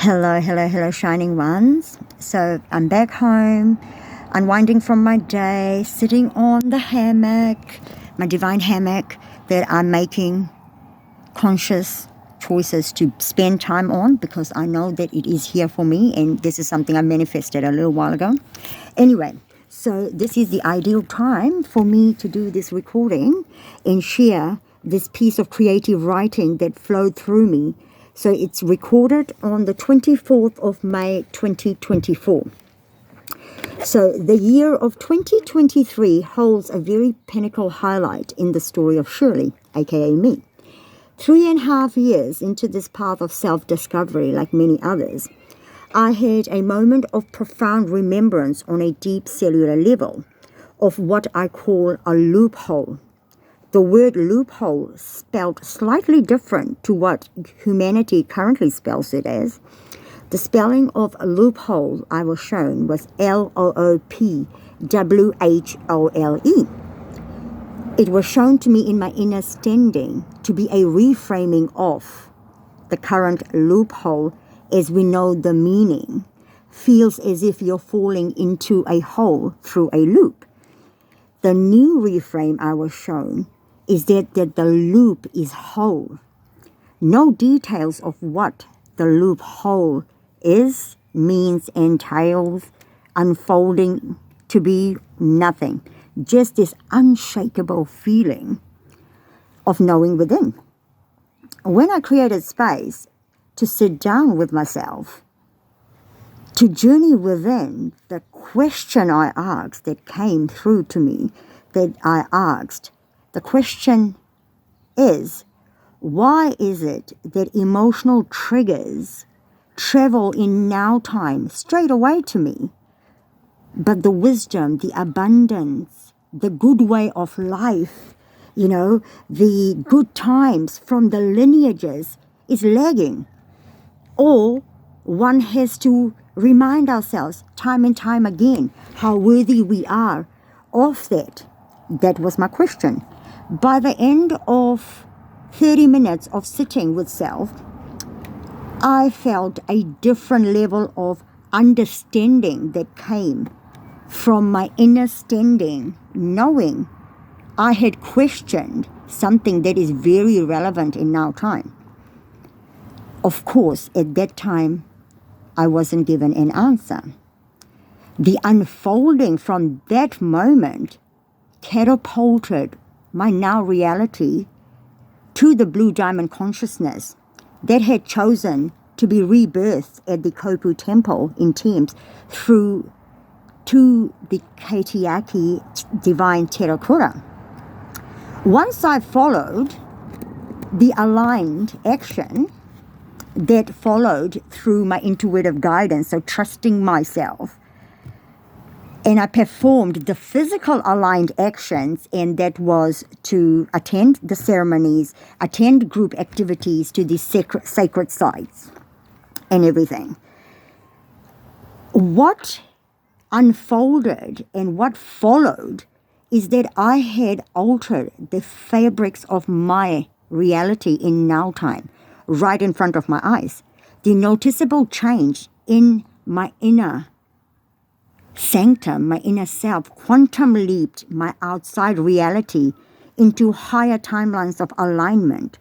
Hello, hello, hello, shining ones. So I'm back home, unwinding from my day, sitting on the hammock, my divine hammock that I'm making conscious choices to spend time on because I know that it is here for me, and this is something I manifested a little while ago. Anyway, so this is the ideal time for me to do this recording and share this piece of creative writing that flowed through me. So it's recorded on the 24th of May 2024. So the year of 2023 holds a very pinnacle highlight in the story of Shirley, aka me. 3.5 years into this path of self-discovery, like many others, I had a moment of profound remembrance on a deep cellular level of what I call a loophole. The word loophole, spelled slightly different to what humanity currently spells it as. The spelling of a loophole I was shown was L-O-O-P-W-H-O-L-E. It was shown to me in my inner standing to be a reframing of the current loophole as we know the meaning. Feels as if you're falling into a hole through a loop. The new reframe I was shown is that the loop is whole. No details of what the loophole is, means, entails, unfolding to be nothing. Just this unshakable feeling of knowing within. When I created space to sit down with myself, to journey within, the question I asked that came through to me, the question is, why is it that emotional triggers travel in now time straight away to me, but the wisdom, the abundance, the good way of life, the good times from the lineages is lagging? Or one has to remind ourselves time and time again how worthy we are of that. That was my question. By the end of 30 minutes of sitting with self, I felt a different level of understanding that came from my inner standing, knowing I had questioned something that is very relevant in now time. Of course, at that time, I wasn't given an answer. The unfolding from that moment catapulted my now reality to the blue diamond consciousness that had chosen to be rebirthed at the Kopu temple in Thames through to the Kaitiaki divine terracotta. Once I followed the aligned action that followed through my intuitive guidance, so trusting myself, and I performed the physical aligned actions, and that was to attend the ceremonies, attend group activities to the sacred sites and everything. What unfolded and what followed is that I had altered the fabrics of my reality in now time, right in front of my eyes. The noticeable change in my inner sanctum, my inner self, quantum leaped my outside reality into higher timelines of alignment.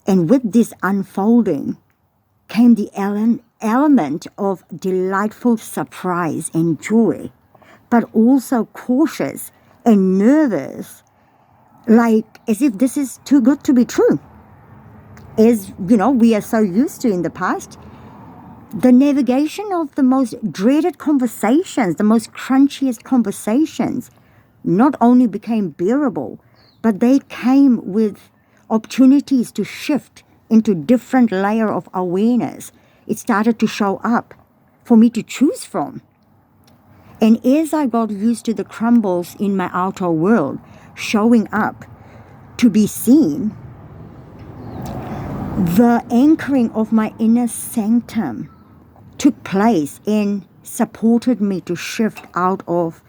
And with this unfolding came the element of delightful surprise and joy, but also cautious and nervous, like as if this is too good to be true. As we are so used to in the past, the navigation of the most dreaded conversations, the most crunchiest conversations, not only became bearable, but they came with opportunities to shift into different layer of awareness. It started to show up for me to choose from. And as I got used to the crumbles in my outer world showing up to be seen, the anchoring of my inner sanctum took place and supported me to shift out of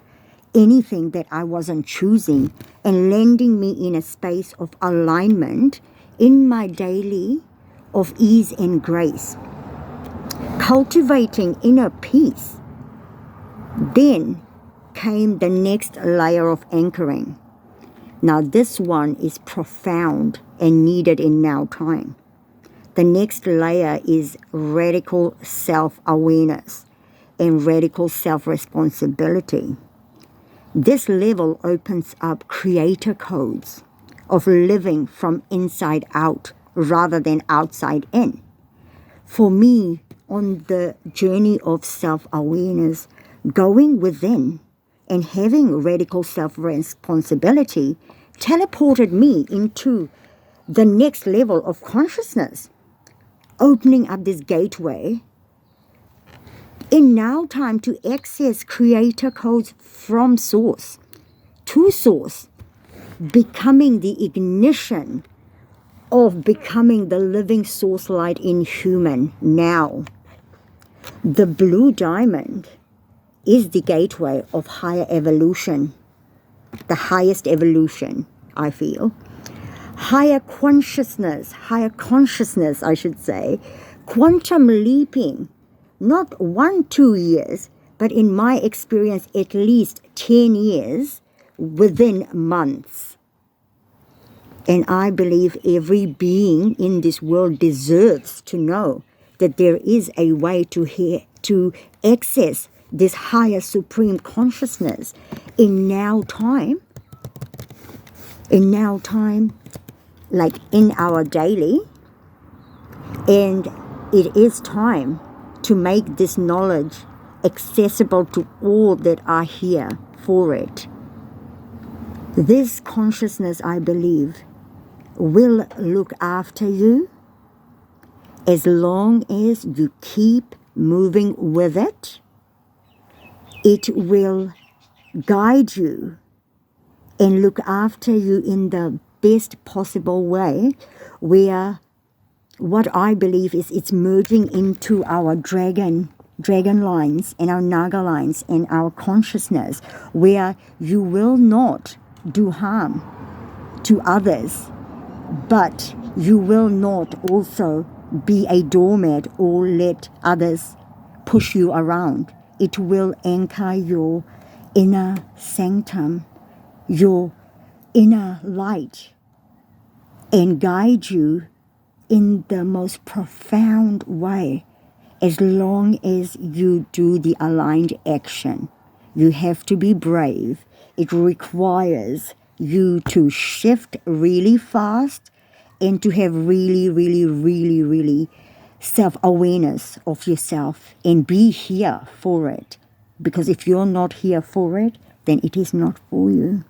anything that I wasn't choosing and landing me in a space of alignment in my daily of ease and grace. cultivating inner peace, then came the next layer of anchoring. Now this one is profound and needed in now time. The next layer is radical self-awareness and radical self-responsibility. This level opens up creator codes of living from inside out rather than outside in. For me, on the journey of self-awareness, going within and having radical self-responsibility teleported me into the next level of consciousness, opening up this gateway in now time to access creator codes from source to source, becoming the ignition of becoming the living source light in human now. The blue diamond is the gateway of higher evolution, the highest evolution, I feel. Higher consciousness, I should say, quantum leaping, not 1-2 years, but in my experience, at least 10 years within months. And I believe every being in this world deserves to know that there is a way to access this higher supreme consciousness in now time, like in our daily. And it is time to make this knowledge accessible to all that are here for it. This consciousness, I believe, will look after you as long as you keep moving with it. It will guide you and look after you in the best possible way, where what I believe is it's merging into our dragon lines and our naga lines and our consciousness, where you will not do harm to others, but you will not also be a doormat or let others push you around. It will anchor your inner sanctum, your inner light, and guide you in the most profound way, as long as you do the aligned action. You have to be brave. It requires you to shift really fast and to have really self-awareness of yourself and be here for it. Because if you're not here for it, then it is not for you.